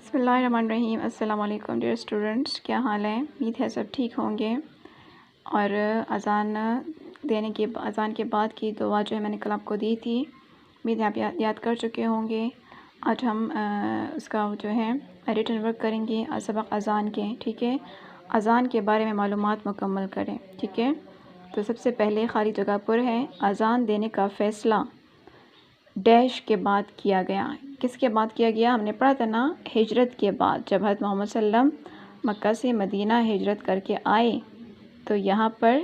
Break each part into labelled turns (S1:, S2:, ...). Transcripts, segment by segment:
S1: بسم اللہ الرحمن الرحیم۔ السلام علیکم ڈیئر اسٹوڈنٹس، کیا حال ہے؟ امید ہے سب ٹھیک ہوں گے۔ اور اذان کے بعد کی دعا جو ہے میں نے کل آپ کو دی تھی، امید ہے آپ یاد کر چکے ہوں گے۔ آج ہم اس کا جو ہے ریٹن ورک کریں گے سبق اذان کے، ٹھیک ہے؟ اذان کے بارے میں معلومات مکمل کریں، ٹھیک ہے؟ تو سب سے پہلے خالی جگہ پر ہے اذان دینے کا فیصلہ ڈیش کے بعد کیا گیا۔ کس کے بعد کیا گیا؟ ہم نے پڑھا تھا نا، ہجرت کے بعد، جب حضرت محمد صلی اللہ علیہ وسلم مکہ سے مدینہ ہجرت کر کے آئے تو یہاں پر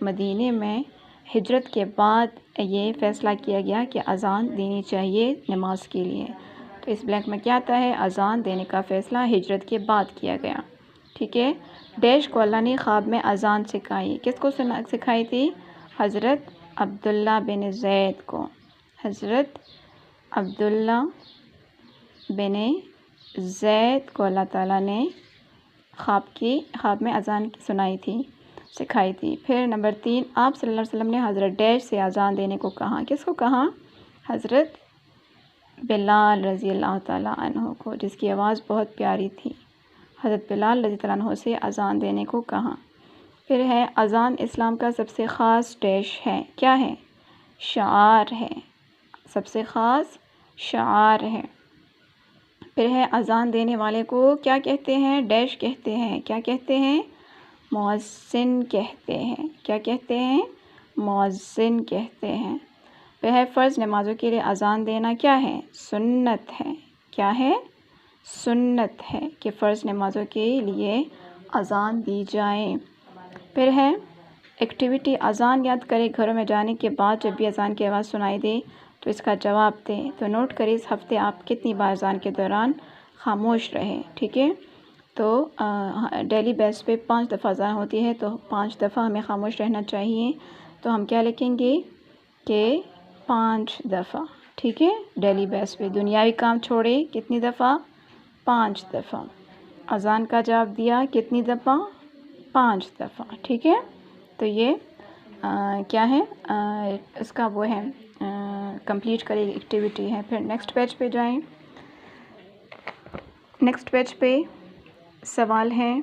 S1: مدینے میں ہجرت کے بعد یہ فیصلہ کیا گیا کہ اذان دینی چاہیے نماز کے لیے۔ تو اس بلینک میں کیا آتا ہے؟ اذان دینے کا فیصلہ ہجرت کے بعد کیا گیا، ٹھیک ہے؟ ڈیش کو اللہ نے خواب میں اذان سکھائی۔ کس کو سکھائی تھی؟ حضرت عبداللہ بن زید کو۔ حضرت عبداللہ بن زید کو اللہ تعالیٰ نے خواب میں اذان سنائی تھی، سکھائی تھی۔ پھر نمبر 3، آپ صلی اللہ علیہ وسلم نے حضرت ڈیش سے اذان دینے کو کہا۔ کس کو کہا؟ حضرت بلال رضی اللہ تعالیٰ عنہ کو، جس کی آواز بہت پیاری تھی۔ حضرت بلال رضی اللہ عنہ سے اذان دینے کو کہا۔ پھر ہے اذان اسلام کا سب سے خاص ڈیش ہے، کیا ہے؟ شعار ہے، سب سے خاص شعار ہے۔ پھر ہے اذان دینے والے کو کیا کہتے ہیں؟ ڈیش کہتے ہیں۔ کیا کہتے ہیں؟ مؤذن کہتے ہیں۔ کیا کہتے ہیں؟ مؤذن کہتے ہیں۔ پھر ہے فرض نمازوں کے لیے اذان دینا کیا ہے؟ سنت ہے۔ کیا ہے؟ سنت ہے کہ فرض نمازوں کے لیے اذان دی جائے۔ پھر ہے ایکٹیویٹی، اذان یاد کرے، گھروں میں جانے کے بعد جب بھی اذان کی آواز سنائی دے تو اس کا جواب دیں۔ تو نوٹ کریں اس ہفتے آپ کتنی بار اذان کے دوران خاموش رہے، ٹھیک ہے؟ تو ڈیلی بیس پہ 5 دفعہ اذان ہوتی ہے، تو 5 دفعہ ہمیں خاموش رہنا چاہیے۔ تو ہم کیا لکھیں گے کہ 5 دفعہ، ٹھیک ہے؟ ڈیلی بیس پہ دنیاوی کام چھوڑے، کتنی دفعہ؟ 5 دفعہ۔ اذان کا جواب دیا کتنی دفعہ؟ 5 دفعہ، ٹھیک ہے؟ تو یہ کیا ہے؟ اس کا وہ ہے کمپلیٹ کرے ایکٹیویٹی ہے۔ پھر نیکسٹ پیج پہ جائیں۔ نیکسٹ پیج پہ سوال ہے،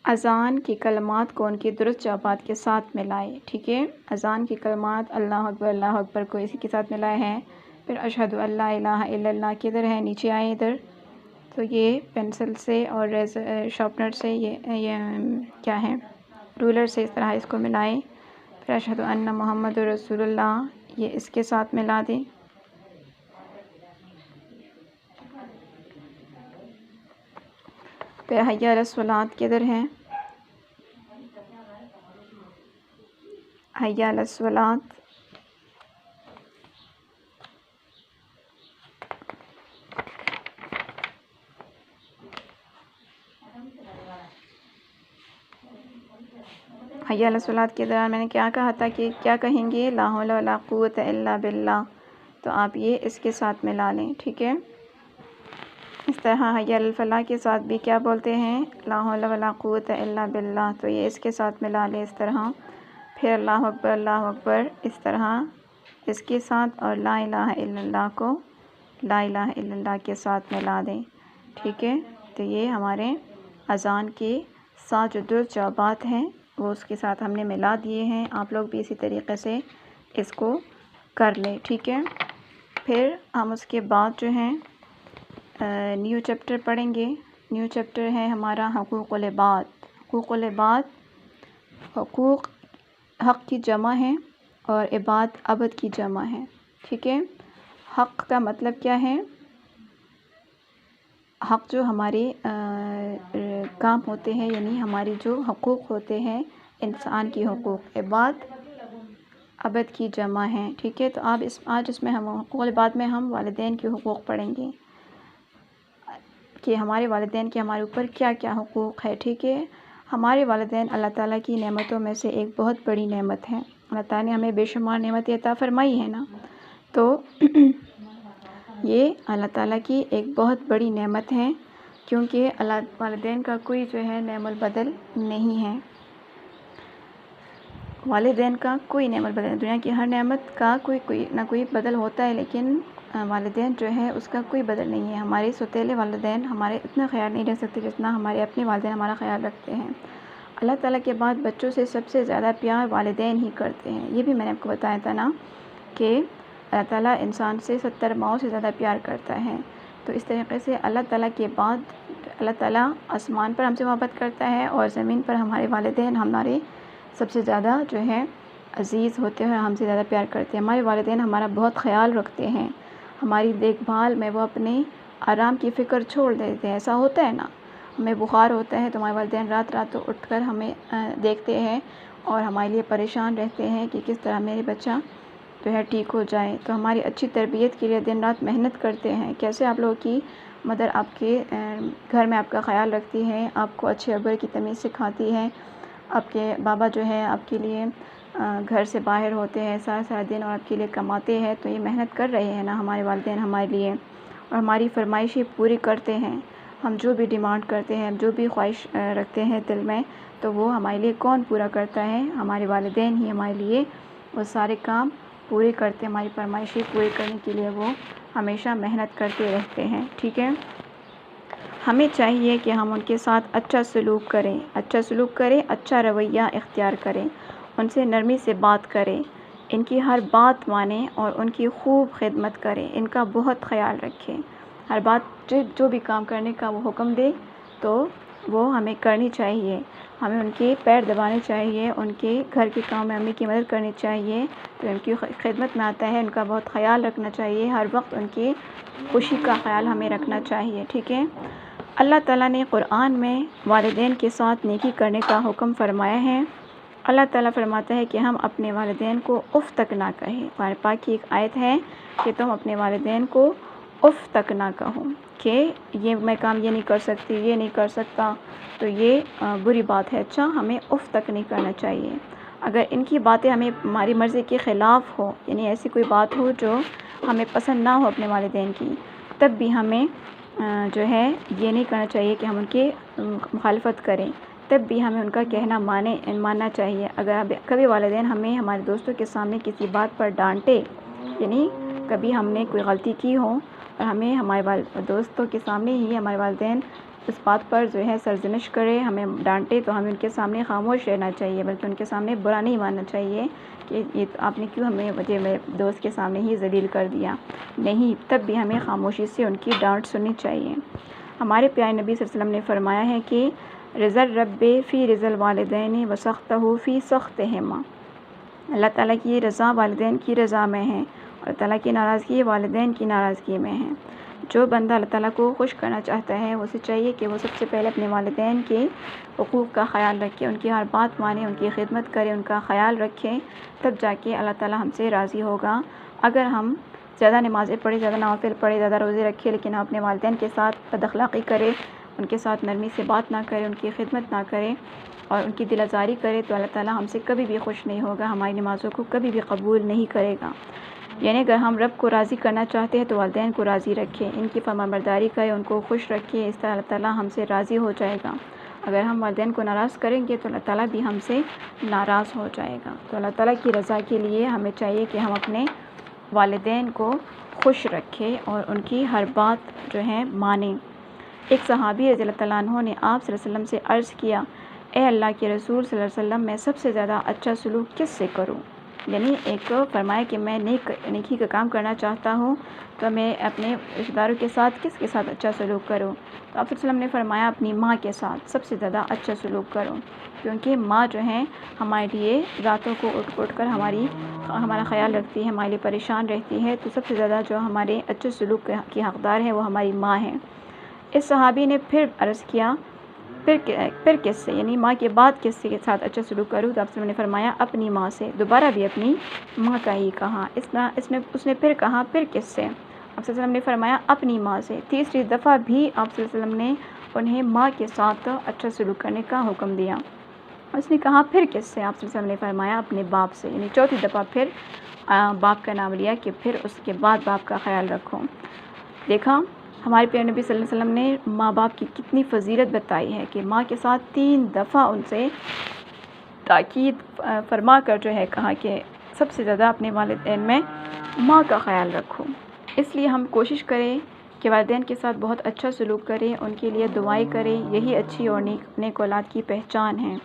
S1: اذان کی کلمات کو ان کی درست جوابات کے ساتھ ملائے، ٹھیک ہے؟ اذان کی کلمات اللہ اکبر کو اسی کے ساتھ ملائے ہیں۔ پھر اشہد ان لا الہ الا اللہ کدھر ہے؟ نیچے آئے ادھر۔ تو یہ پینسل سے اور شارپنر سے یہ کیا ہے؟ رولر سے اس طرح اس کو ملائے۔ پھر اشہد ان محمد رسول اللہ، یہ اس کے ساتھ ملا دیں۔ پھر حی علی الصلاۃ کدھر ہے؟ حی علی الصلاۃ، حی علی الصلاۃ کے دوران میں نے کیا کہا تھا کہ کیا کہیں گے؟ لا حول ولا قوت الا باللہ۔ تو آپ یہ اس کے ساتھ ملا لیں، ٹھیک ہے؟ اس طرح حی علی الفلاح کے ساتھ بھی کیا بولتے ہیں؟ لا حول ولا قوت الا باللہ، تو یہ اس کے ساتھ ملا لیں اس طرح۔ پھر اللہ اکبر اس طرح اس کے ساتھ، اور لا الہ الا اللہ کو لا الہ الا اللہ کے ساتھ ملا دیں، ٹھیک ہے؟ تو یہ ہمارے اذان کے 7 جو درست جوابات ہیں وہ اس کے ساتھ ہم نے ملا دیے ہیں۔ آپ لوگ بھی اسی طریقے سے اس کو کر لیں، ٹھیک ہے؟ پھر ہم اس کے بعد جو ہیں نیو چیپٹر پڑھیں گے۔ نیو چیپٹر ہے ہمارا حقوق العباد۔ حقوق العباد، حقوق حق کی جمع ہے اور عباد عبد کی جمع ہے، ٹھیک ہے؟ حق کا مطلب کیا ہے؟ حق جو ہمارے کام ہوتے ہیں، یعنی ہماری جو حقوق ہوتے ہیں انسان کی حقوق۔ عباد عبد کی جمع ہے، ٹھیک ہے؟ تو آج اس میں ہم حقوق العباد میں ہم والدین کے حقوق پڑھیں گے کہ ہمارے والدین کے ہمارے اوپر کیا کیا حقوق ہے، ٹھیک ہے؟ ہمارے والدین اللہ تعالیٰ کی نعمتوں میں سے ایک بہت بڑی نعمت ہے۔ اللہ تعالیٰ نے ہمیں بے شمار نعمتیں عطا فرمائی ہے نا، تو یہ اللہ تعالیٰ کی ایک بہت بڑی نعمت ہے، کیونکہ والدین کا کوئی جو ہے نعم البدل نہیں ہے۔ والدین کا کوئی نعم البدل، دنیا کی ہر نعمت کا کوئی نہ کوئی بدل ہوتا ہے، لیکن والدین جو ہے اس کا کوئی بدل نہیں ہے. ہمارے سوتیلے والدین ہمارے اتنا خیال نہیں رکھ سکتے جتنا ہمارے اپنے والدین ہمارا خیال رکھتے ہیں. اللہ تعالیٰ کے بعد بچوں سے سب سے زیادہ پیار والدین ہی کرتے ہیں. یہ بھی میں نے آپ کو بتایا تھا نا کہ اللہ تعالیٰ انسان سے 70 ماؤں سے زیادہ پیار کرتا ہے. تو اس طریقے سے اللہ تعالیٰ کے بعد اللہ تعالیٰ آسمان پر ہم سے محبت کرتا ہے اور زمین پر ہمارے والدین ہمارے سب سے زیادہ جو ہے عزیز ہوتے ہیں، ہم سے زیادہ پیار کرتے ہیں. ہمارے والدین ہمارا بہت خیال رکھتے ہیں، ہماری دیکھ بھال میں وہ اپنے آرام کی فکر چھوڑ دیتے ہیں. ایسا ہوتا ہے نا، ہمیں بخار ہوتا ہے تو ہمارے والدین رات رات اٹھ کر ہمیں دیکھتے ہیں اور ہمارے لیے پریشان رہتے ہیں کہ کس طرح میرے بچہ جو ہے ٹھیک ہو جائے. تو ہماری اچھی تربیت کے لیے دن رات محنت کرتے ہیں. کیسے آپ لوگوں کی مدر آپ کے گھر میں آپ کا خیال رکھتی ہے، آپ کو اچھے ابر کی تمیز سکھاتی ہے. آپ کے بابا جو ہے آپ کے لیے گھر سے باہر ہوتے ہیں سارا دن اور آپ کے لیے کماتے ہیں، تو یہ محنت کر رہے ہیں نا ہمارے والدین ہمارے لیے، اور ہماری فرمائشیں پوری کرتے ہیں. ہم جو بھی ڈیمانڈ کرتے ہیں، جو بھی خواہش رکھتے ہیں دل میں، تو وہ ہمارے لیے کون پورا کرتا ہے؟ ہمارے والدین ہی ہمارے لیے وہ سارے کام پورے کرتے ہیں. ہماری فرمائشیں پوری کرنے کے لیے وہ ہمیشہ محنت کرتے رہتے ہیں. ٹھیک ہے، ہمیں چاہیے کہ ہم ان کے ساتھ اچھا سلوک کریں، اچھا رویہ اختیار کریں، ان سے نرمی سے بات کریں، ان کی ہر بات مانیں اور ان کی خوب خدمت کریں، ان کا بہت خیال رکھیں. ہر بات جو بھی کام کرنے کا وہ حکم دے تو وہ ہمیں کرنی چاہیے. ہمیں ان کے پیر دبانے چاہیے، ان کے گھر کے کام میں امی کی مدد کرنی چاہیے، تو ان کی خدمت میں آتا ہے ان کا بہت خیال رکھنا چاہیے. ہر وقت ان کی خوشی کا خیال ہمیں رکھنا چاہیے. ٹھیک ہے، اللہ تعالیٰ نے قرآن میں والدین کے ساتھ نیکی کرنے کا حکم فرمایا ہے. اللہ تعالیٰ فرماتا ہے کہ ہم اپنے والدین کو اف تک نہ کہیں. قرآن پاک کی ایک آیت ہے کہ تم اپنے والدین کو اف تک نہ کہو کہ یہ میں کام یہ نہیں کر سکتی، یہ نہیں کر سکتا، تو یہ بری بات ہے. اچھا، ہمیں اف تک نہیں کرنا چاہیے. اگر ان کی باتیں ہماری مرضی کے خلاف ہو، یعنی ایسی کوئی بات ہو جو ہمیں پسند نہ ہو اپنے والدین کی، تب بھی ہمیں جو ہے یہ نہیں کرنا چاہیے کہ ہم ان کی مخالفت کریں. تب بھی ہمیں ان کا کہنا ماننا چاہیے. اگر کبھی والدین ہمیں ہمارے دوستوں کے سامنے کسی بات پر ڈانٹے، یعنی کبھی ہم نے کوئی غلطی کی ہو اور ہمیں ہمارے دوستوں کے سامنے ہی ہمارے والدین اس بات پر جو ہے سرزنش کرے، ہمیں ڈانٹے، تو ہمیں ان کے سامنے خاموش رہنا چاہیے، بلکہ ان کے سامنے برا نہیں ماننا چاہیے کہ یہ آپ نے کیوں مجھے میرے دوست کے سامنے ہی ذلیل کر دیا. نہیں، تب بھی ہمیں خاموشی سے ان کی ڈانٹ سننی چاہیے. ہمارے پیارے نبی صلی اللہ علیہ وسلم نے فرمایا ہے کہ رضا الرب فی رضا الوالدین وسخطہ فی سخطہما. اللہ تعالیٰ کی رضا والدین کی رضا میں ہے، اور اللہ تعالیٰ کی ناراضگی والدین کی ناراضگی میں ہے. جو بندہ اللہ تعالیٰ کو خوش کرنا چاہتا ہے، اسے چاہیے کہ وہ سب سے پہلے اپنے والدین کے حقوق کا خیال رکھے، ان کی ہر بات مانے، ان کی خدمت کرے، ان کا خیال رکھے، تب جا کے اللہ تعالیٰ ہم سے راضی ہوگا. اگر ہم زیادہ نمازیں پڑھے، زیادہ نوافل پڑھے، زیادہ روزے رکھے، لیکن ہم اپنے والدین کے ساتھ بد اخلاقی کرے، ان کے ساتھ نرمی سے بات نہ کرے، ان کی خدمت نہ کرے اور ان کی دل آزاری کرے، تو اللہ تعالیٰ ہم سے کبھی بھی خوش نہیں ہوگا، ہماری نمازوں کو کبھی بھی قبول نہیں کرے گا. یعنی اگر ہم رب کو راضی کرنا چاہتے ہیں تو والدین کو راضی رکھیں، ان کی فرمانبرداری کریں، ان کو خوش رکھیں، اس طرح اللہ تعالیٰ ہم سے راضی ہو جائے گا. اگر ہم والدین کو ناراض کریں گے تو اللہ تعالیٰ بھی ہم سے ناراض ہو جائے گا. تو اللہ تعالیٰ کی رضا کے لیے ہمیں چاہیے کہ ہم اپنے والدین کو خوش رکھیں اور ان کی ہر بات جو ہے مانیں. ایک صحابی رضی اللہ تعالیٰ عنہ نے آپ صلی اللہ علیہ وسلم سے عرض کیا، اے اللہ کے رسول صلی اللہ علیہ وسلم، میں سب سے زیادہ اچھا سلوک کس سے کروں؟ یعنی ایک فرمایا کہ میں نیکی کا کام کرنا چاہتا ہوں، تو میں اپنے رشتہ داروں کے ساتھ کس کے ساتھ اچھا سلوک کروں؟ تو آپ صلی اللہ علیہ وسلم نے فرمایا اپنی ماں کے ساتھ سب سے زیادہ اچھا سلوک کروں، کیونکہ ماں جو ہے ہمارے لیے راتوں کو اٹھ کر ہمارا خیال رکھتی ہے، ہمارے لیے پریشان رہتی ہے. تو سب سے زیادہ جو ہمارے اچھے سلوک کی حقدار ہے وہ ہماری ماں ہے. اس صحابی نے پھر عرض کیا، پھر کس سے، یعنی ماں کے بعد کس کے ساتھ اچھا سلوک کروں؟ تو آپ صلی اللہ علیہ وسلم نے فرمایا اپنی ماں سے. دوبارہ بھی اپنی ماں کا ہی کہا. اس نے پھر کہا پھر کس سے؟ آپ صلی اللہ علیہ وسلم نے فرمایا اپنی ماں سے. تیسری دفعہ بھی آپ صلی اللہ علیہ وسلم نے انہیں ماں کے ساتھ اچھا سلوک کرنے کا حکم دیا. اس نے کہا پھر کس سے؟ آپ صلی اللہ علیہ وسلم نے فرمایا اپنے باپ سے. یعنی چوتھی دفعہ پھر باپ کا نام لیا کہ پھر اس کے بعد باپ کا خیال رکھو. دیکھا ہمارے پیارے نبی صلی اللہ علیہ وسلم نے ماں باپ کی کتنی فضیلت بتائی ہے کہ ماں کے ساتھ 3 دفعہ ان سے تاکید فرما کر جو ہے کہا کہ سب سے زیادہ اپنے والدین میں ماں کا خیال رکھو. اس لیے ہم کوشش کریں کہ والدین کے ساتھ بہت اچھا سلوک کریں، ان کے لیے دعائیں کریں، یہی اچھی اور نیک اولاد کی پہچان ہے۔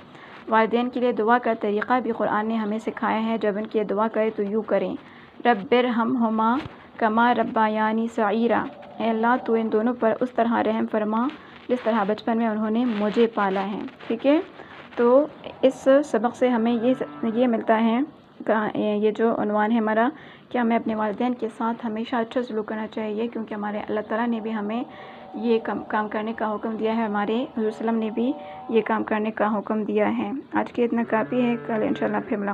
S1: والدین کے لیے دعا کا طریقہ بھی قرآن نے ہمیں سکھایا ہے۔ جب ان کے لیے دعا کریں تو یوں کریں، رب ارحمہما کما ربیانی صغیرا، اے اللہ تو ان دونوں پر اس طرح رحم فرما جس طرح بچپن میں انہوں نے مجھے پالا ہے، ٹھیک ہے۔ تو اس سبق سے ہمیں یہ ملتا ہے، یہ جو عنوان ہے ہمارا، کہ ہمیں اپنے والدین کے ساتھ ہمیشہ اچھا سلوک کرنا چاہیے، کیونکہ ہمارے اللہ تعالیٰ نے بھی ہمیں یہ کام کرنے کا حکم دیا ہے، ہمارے حضور صلی اللہ علیہ وسلم نے بھی یہ کام کرنے کا حکم دیا ہے۔ آج کے اتنا کافی ہے، کل انشاءاللہ پھر ملاقات